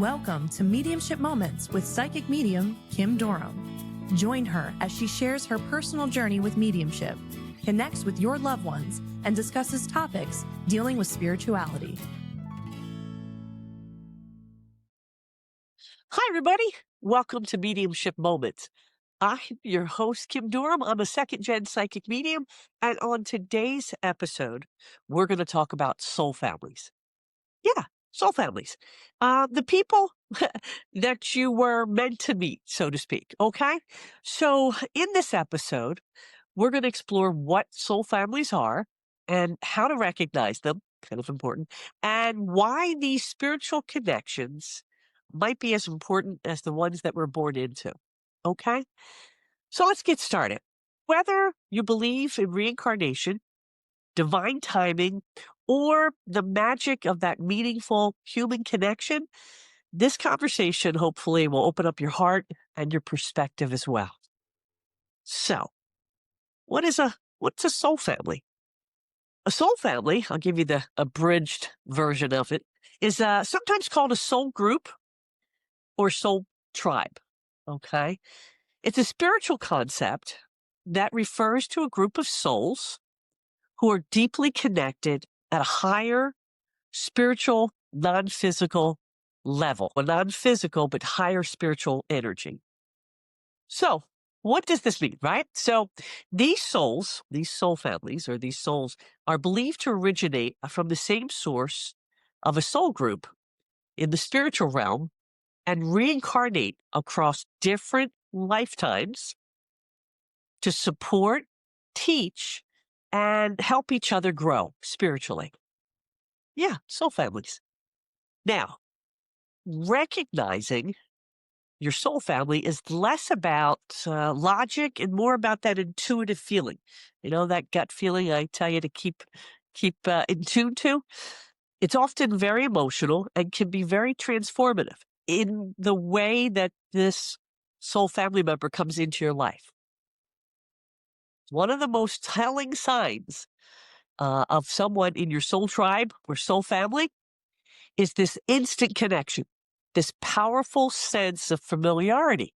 Welcome to Mediumship Moments with psychic medium Kim Durham. Join her as she shares her personal journey with mediumship, connects with your loved ones, and discusses topics dealing with spirituality. Hi, everybody. Welcome to Mediumship Moments. I'm your host, Kim Durham. I'm a second-gen psychic medium, and on today's episode, we're going to talk about soul families. Yeah, soul families. The people that you were meant to meet, so to speak, okay? So in this episode, we're going to explore what soul families are and how to recognize them, kind of important, and why these spiritual connections might be as important as the ones that we're born into, okay? So let's get started. Whether you believe in reincarnation, divine timing, or the magic of that meaningful human connection, this conversation hopefully will open up your heart and your perspective as well. So, what's a soul family? A soul family, I'll give you the abridged version of it, is sometimes called a soul group or soul tribe. Okay? It's a spiritual concept that refers to a group of souls who are deeply connected at a higher spiritual, non-physical level, a non-physical but higher spiritual energy. So, what does this mean, right? So, these souls, these soul families, or these souls, are believed to originate from the same source of a soul group in the spiritual realm and reincarnate across different lifetimes to support, teach, and help each other grow spiritually. Yeah, soul families. Now, recognizing your soul family is less about logic and more about that intuitive feeling. You know, that gut feeling I tell you to keep in tune to. It's often very emotional and can be very transformative in the way that this soul family member comes into your life. One of the most telling signs of someone in your soul tribe or soul family is this instant connection, this powerful sense of familiarity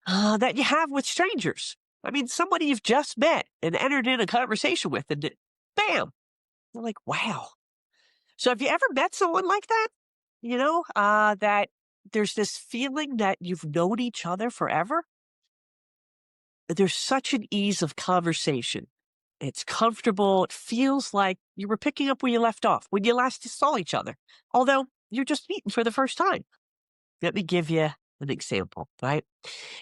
that you have with strangers. I mean, somebody you've just met and entered in a conversation with, and bam, you're like, wow. So have you ever met someone like that? You know, that there's this feeling that you've known each other forever? There's such an ease of conversation. It's comfortable. It feels like you were picking up where you left off when you last saw each other, although you're just meeting for the first time. Let me give you an example, right?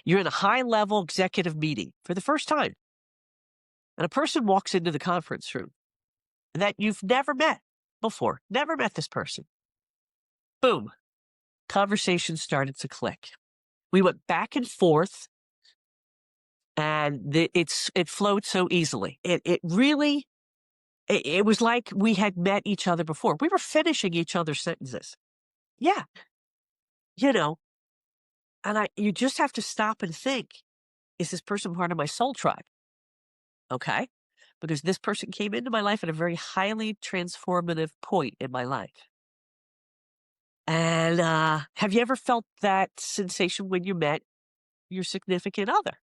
You're in a high-level executive meeting for the first time, and a person walks into the conference room that you've never met before, never met this person. Boom, conversation started to click. We went back and forth, and it flowed so easily. It really, it was like we had met each other before. We were finishing each other's sentences. Yeah, you know, and you just have to stop and think, is this person part of my soul tribe? Okay. Because this person came into my life at a very highly transformative point in my life. And have you ever felt that sensation when you met your significant other?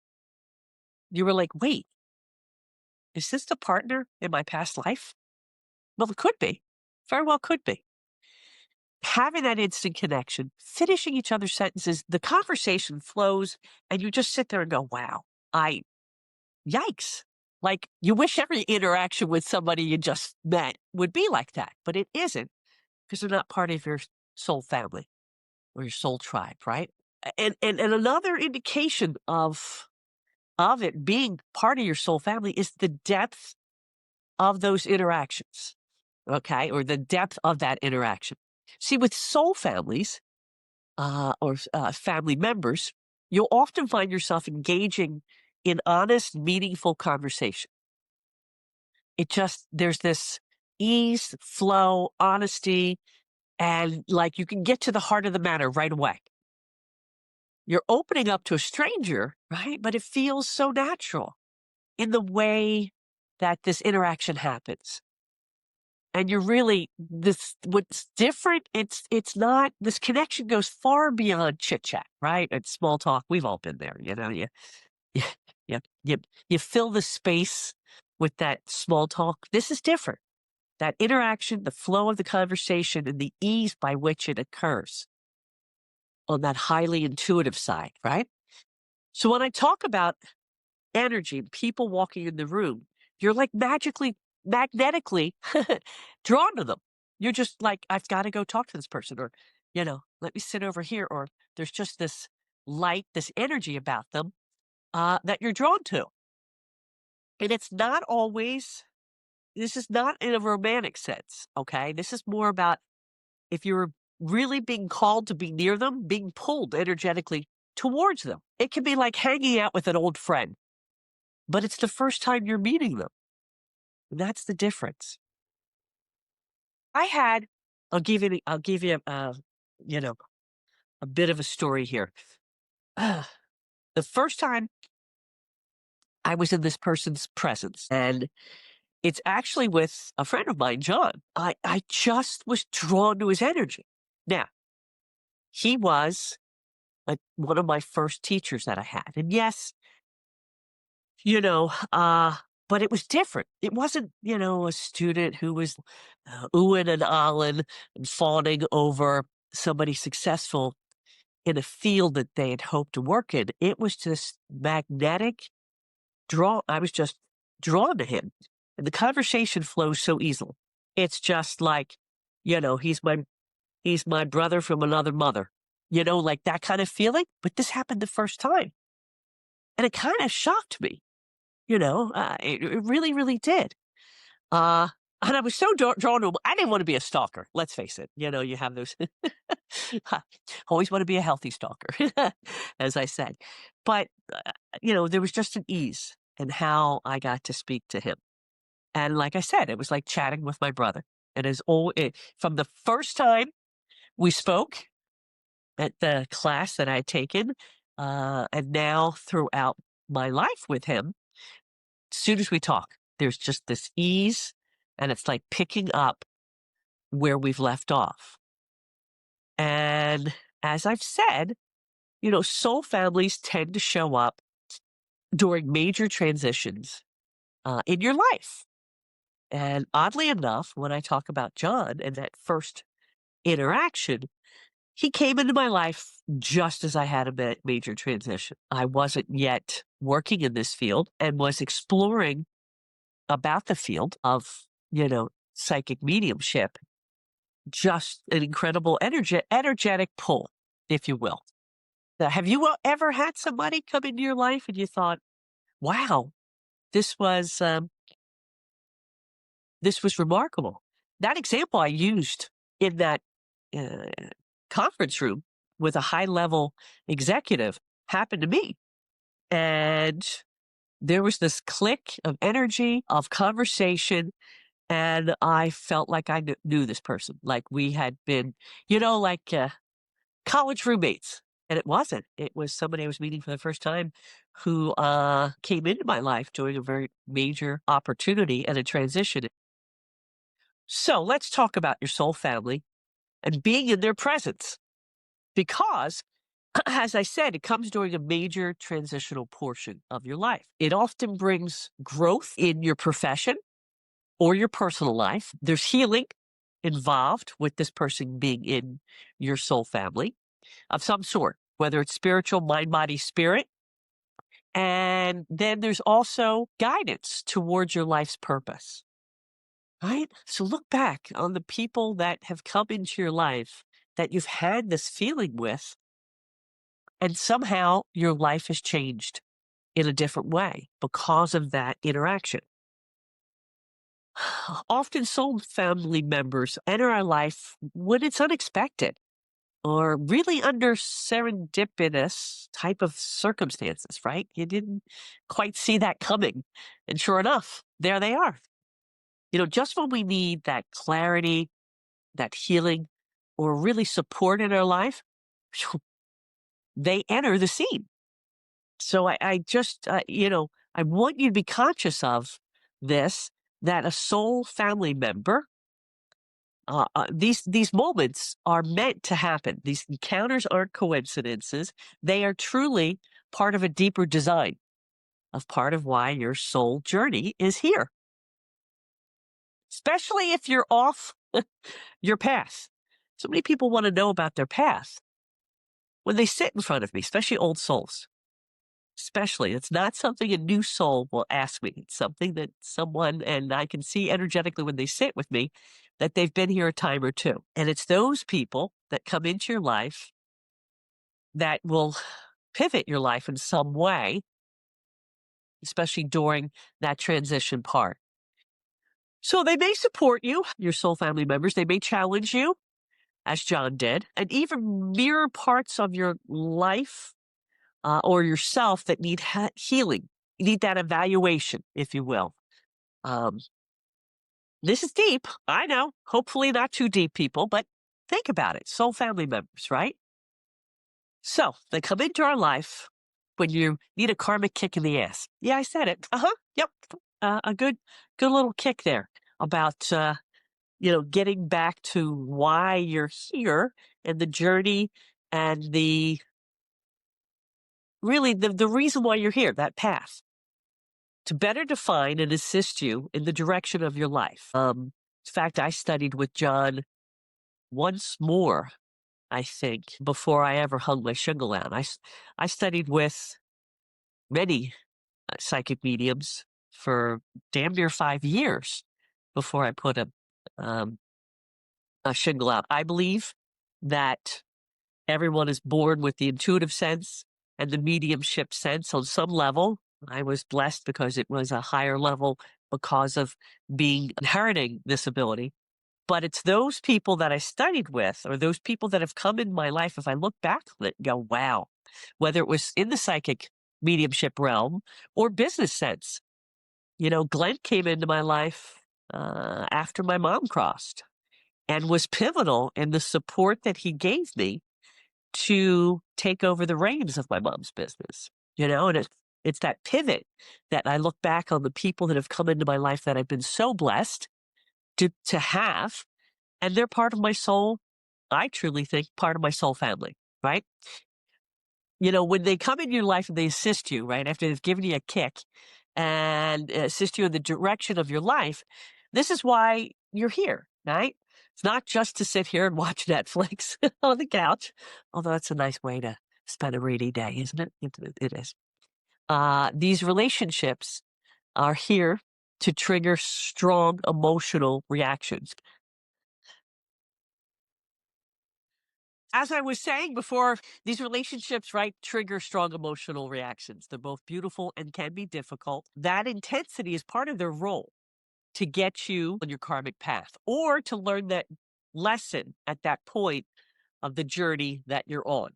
You were like, wait, is this the partner in my past life? Well, it could be. Very well could be. Having that instant connection, finishing each other's sentences, the conversation flows, and you just sit there and go, wow, yikes. Like, you wish every interaction with somebody you just met would be like that, but it isn't because they're not part of your soul family or your soul tribe, right? And another indication of it being part of your soul family is the depth of those interactions, okay, or the depth of that interaction. See, with soul families or family members, you'll often find yourself engaging in honest, meaningful conversation. There's this ease, flow, honesty, and like you can get to the heart of the matter right away. You're opening up to a stranger, right? But it feels so natural in the way that this interaction happens. And you're really what's different, it's not this connection goes far beyond chit chat, right? And small talk. We've all been there, you, you, you, you fill the space with that small talk. This is different. That interaction, the flow of the conversation, and the ease by which it occurs on that highly intuitive side, right? So when I talk about energy and people walking in the room, you're like magnetically drawn to them. You're just like, I've got to go talk to this person, or, let me sit over here, or there's just this light, this energy about them that you're drawn to. And it's not always, this is not in a romantic sense, okay? This is more about if you're really being called to be near them, being pulled energetically towards them. It can be like hanging out with an old friend, but it's the first time you're meeting them. And that's the difference. I'll give you, a bit of a story here. The first time I was in this person's presence, and it's actually with a friend of mine, John. I just was drawn to his energy. Now, he was one of my first teachers that I had. And yes, but it was different. It wasn't, a student who was oohing and ahhing and fawning over somebody successful in a field that they had hoped to work in. It was just magnetic draw. I was just drawn to him. And the conversation flows so easily. It's just like, he's my brother from another mother, like that kind of feeling. But this happened the first time. And it kind of shocked me, it really, really did. And I was so drawn to him. I didn't want to be a stalker. Let's face it. You have those, always want to be a healthy stalker, as I said. But, there was just an ease in how I got to speak to him. And like I said, it was like chatting with my brother. From the first time we spoke at the class that I had taken, and now throughout my life with him, as soon as we talk, there's just this ease, and it's like picking up where we've left off. And as I've said, soul families tend to show up during major transitions in your life. And oddly enough, when I talk about John and that first interaction, he came into my life just as I had a major transition. I wasn't yet working in this field and was exploring about the field of, psychic mediumship. Just an incredible energetic pull, if you will. Now, have you ever had somebody come into your life and you thought, wow, this was remarkable? That example I used in that conference room with a high-level executive happened to me. And there was this click of energy, of conversation, and I felt like I knew this person. Like we had been, college roommates. And it wasn't. It was somebody I was meeting for the first time who came into my life during a very major opportunity and a transition. So let's talk about your soul family and being in their presence. Because, as I said, it comes during a major transitional portion of your life. It often brings growth in your profession or your personal life. There's healing involved with this person being in your soul family of some sort, whether it's spiritual, mind, body, spirit. And then there's also guidance towards your life's purpose, right? So look back on the people that have come into your life that you've had this feeling with, and somehow your life has changed in a different way because of that interaction. Often soul family members enter our life when it's unexpected or really under serendipitous type of circumstances, right? You didn't quite see that coming. And sure enough, there they are. Just when we need that clarity, that healing, or really support in our life, they enter the scene. So I just, I want you to be conscious of this, that a soul family member These moments are meant to happen. These encounters aren't coincidences. They are truly part of a deeper design of part of why your soul journey is here, especially if you're off your path. So many people want to know about their path when they sit in front of me, especially old souls. Especially, it's not something a new soul will ask me. It's something that someone, and I can see energetically when they sit with me, that they've been here a time or two. And it's those people that come into your life that will pivot your life in some way, especially during that transition part. So they may support you, your soul family members. They may challenge you, as John did, and even mirror parts of your life or yourself that need healing. You need that evaluation, if you will. This is deep, I know. Hopefully not too deep, people, but think about it. Soul family members, right? So they come into our life when you need a karmic kick in the ass. Yeah, I said it. Yep. A good little kick there about getting back to why you're here and the journey and the reason why you're here, that path, to better define and assist you in the direction of your life. In fact, I studied with John once more, I think, before I ever hung my shingle out. I studied with many psychic mediums for damn near 5 years before I put a shingle out. I believe that everyone is born with the intuitive sense and the mediumship sense on some level. I was blessed because it was a higher level because of inheriting this ability. But it's those people that I studied with, or those people that have come in my life, if I look back on it and go, wow, whether it was in the psychic mediumship realm or business sense. Glenn came into my life after my mom crossed and was pivotal in the support that he gave me to take over the reins of my mom's business, and it's that pivot that I look back on the people that have come into my life that I've been so blessed to have, and they're part of my soul. I truly think part of my soul family, right? When they come in your life and they assist you, right, after they've given you a kick and assist you in the direction of your life, this is why you're here, right? It's not just to sit here and watch Netflix on the couch, although that's a nice way to spend a rainy day, isn't it? It is. These relationships are here to trigger strong emotional reactions. As I was saying before, these relationships, right, trigger strong emotional reactions. They're both beautiful and can be difficult. That intensity is part of their role to get you on your karmic path or to learn that lesson at that point of the journey that you're on.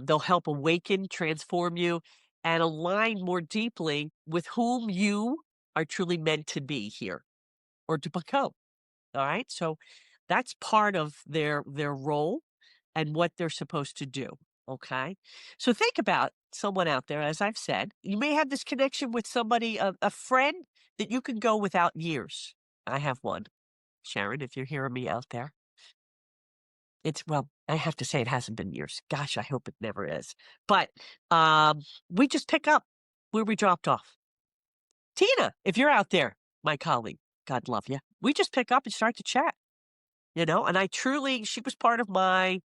They'll help awaken, transform you, and align more deeply with whom you are truly meant to be here or to become. All right. So that's part of their role and what they're supposed to do. Okay. So think about someone out there, as I've said, you may have this connection with somebody, a friend that you can go without years. I have one, Sharon, if you're hearing me out there. Well, I have to say it hasn't been years. Gosh, I hope it never is. But we just pick up where we dropped off. Tina, if you're out there, my colleague, God love you. We just pick up and start to chat, and she was part of my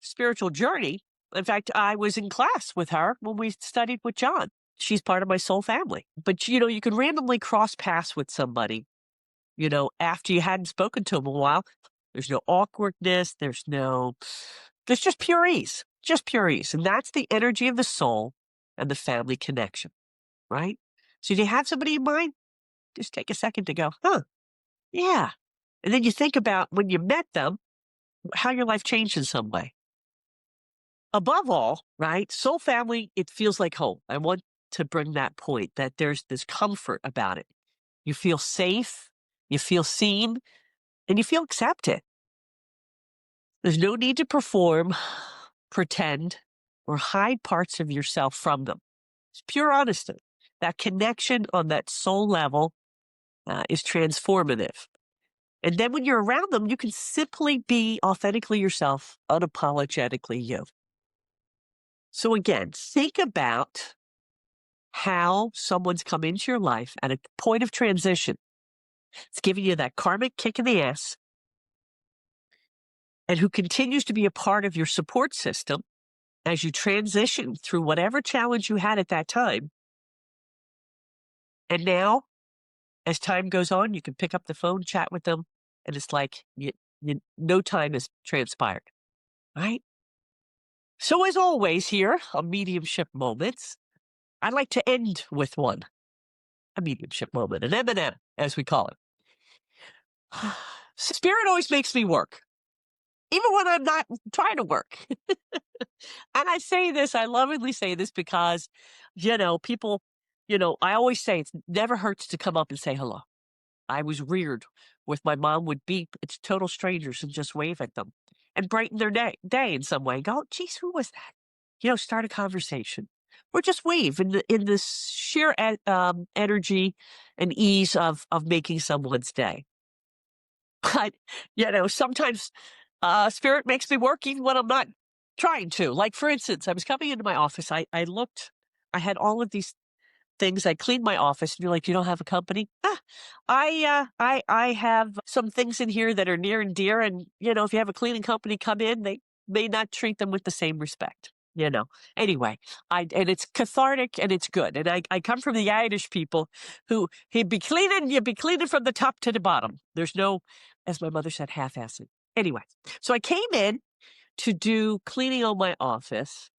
spiritual journey. In fact, I was in class with her when we studied with John. She's part of my soul family. But, you can randomly cross paths with somebody, after you hadn't spoken to them a while. There's no awkwardness. There's just pure ease, And that's the energy of the soul and the family connection, right? So do you have somebody in mind? Just take a second to go, yeah. And then you think about when you met them, how your life changed in some way. Above all, right, soul family, it feels like home. I want to bring that point that there's this comfort about it. You feel safe, you feel seen, and you feel accepted. There's no need to perform, pretend, or hide parts of yourself from them. It's pure honesty. That connection on that soul level is transformative. And then when you're around them, you can simply be authentically yourself, unapologetically you. So again, think about how someone's come into your life at a point of transition. It's giving you that karmic kick in the ass, and who continues to be a part of your support system as you transition through whatever challenge you had at that time. And now, as time goes on, you can pick up the phone, chat with them, and it's like no time has transpired, right? So as always here on Mediumship Moments, I'd like to end with one, a mediumship moment, an M&M, as we call it. Spirit always makes me work, even when I'm not trying to work. And I say this, I lovingly say this because, people, I always say it never hurts to come up and say hello. I was reared with my mom would beep at total strangers and just wave at them and brighten their day in some way. Go, geez, who was that? Start a conversation or just wave in this sheer energy and ease of making someone's day. But, sometimes spirit makes me work even when I'm not trying to. Like, for instance, I was coming into my office. I looked, I had all of these things. I cleaned my office, and you're like, you don't have a company? I have some things in here that are near and dear. And, if you have a cleaning company come in, they may not treat them with the same respect. Anyway, and it's cathartic and it's good. And I come from the Irish people who you'd be cleaning from the top to the bottom. There's no, as my mother said, half-assing. Anyway, so I came in to do cleaning on my office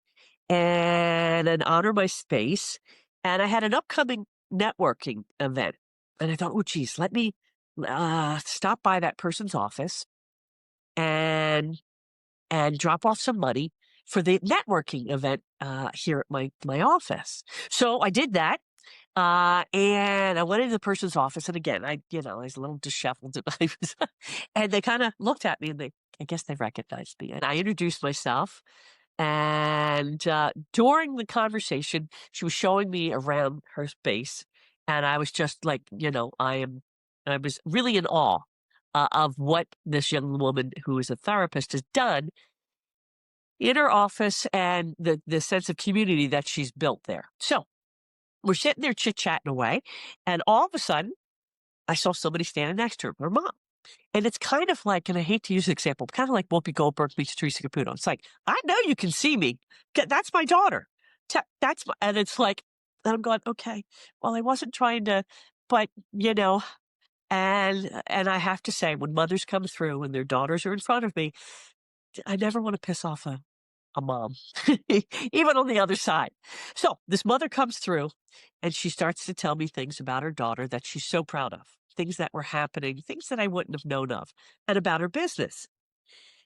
and honor my space. And I had an upcoming networking event. And I thought, oh, geez, let me stop by that person's office and drop off some money for the networking event here at my office. So I did that. And I went into the person's office. And again, I was a little disheveled. And they kind of looked at me and I guess they recognized me. And I introduced myself. And during the conversation, she was showing me around her space. And I was just like, I was really in awe of what this young woman who is a therapist has done in her office and the sense of community that she's built there. So we're sitting there chit-chatting away, and all of a sudden, I saw somebody standing next to her mom. And it's kind of like, and I hate to use an example, kind of like Whoopi Goldberg meets Teresa Caputo. It's like, I know you can see me. That's my daughter. And it's like, and I'm going, okay, well, I wasn't trying to, but, and I have to say, when mothers come through and their daughters are in front of me, I never want to piss off a mom, even on the other side. So this mother comes through and she starts to tell me things about her daughter that she's so proud of, things that were happening, things that I wouldn't have known of, and about her business.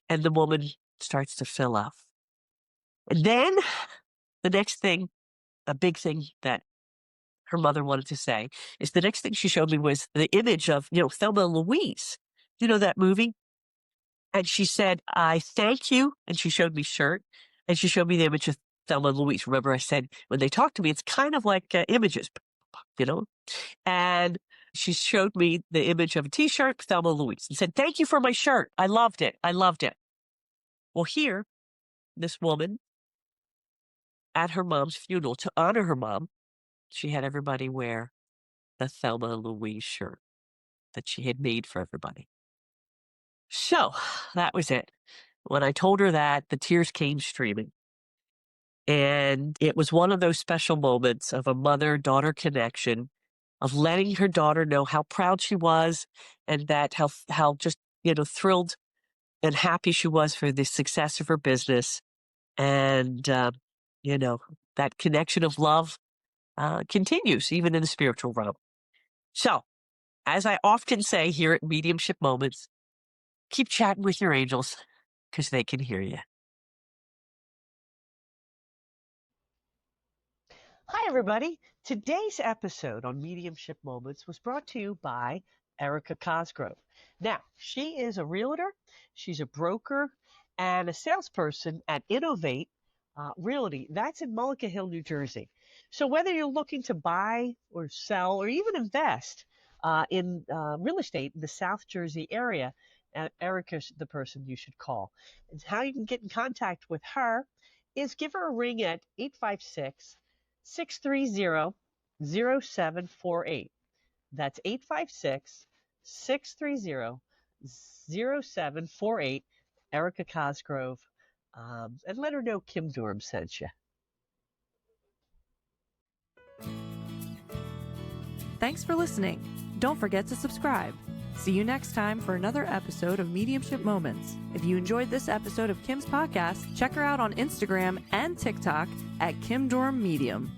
And the woman starts to fill up. And then the next thing, a big thing that her mother wanted to say is the next thing she showed me was the image of, Thelma and Louise. That movie? And she said, I thank you. And she showed me shirt. And she showed me the image of Thelma and Louise. Remember, I said, when they talk to me, it's kind of like images, And she showed me the image of a T-shirt, Thelma and Louise, and said, thank you for my shirt. I loved it. I loved it. Well, here, this woman, at her mom's funeral, to honor her mom, she had everybody wear the Thelma and Louise shirt that she had made for everybody. So that was it. When I told her that, the tears came streaming. And it was one of those special moments of a mother-daughter connection, of letting her daughter know how proud she was and that how just, thrilled and happy she was for the success of her business. And, that connection of love continues even in the spiritual realm. So, as I often say here at Mediumship Moments, keep chatting with your angels because they can hear you. Hi, everybody. Today's episode on Mediumship Moments was brought to you by Erica Cosgrove. Now, she is a realtor, she's a broker, and a salesperson at Innovate Realty. That's in Mullica Hill, New Jersey. So whether you're looking to buy or sell or even invest, in real estate in the South Jersey area. Erica's the person you should call. And how you can get in contact with her is give her a ring at 856-630-0748. That's 856-630-0748, Erica Cosgrove, and let her know Kim Durham sent you. Thanks for listening. Don't forget to subscribe. See you next time for another episode of Mediumship Moments. If you enjoyed this episode of Kim's podcast, check her out on Instagram and TikTok at Kim Durham Medium.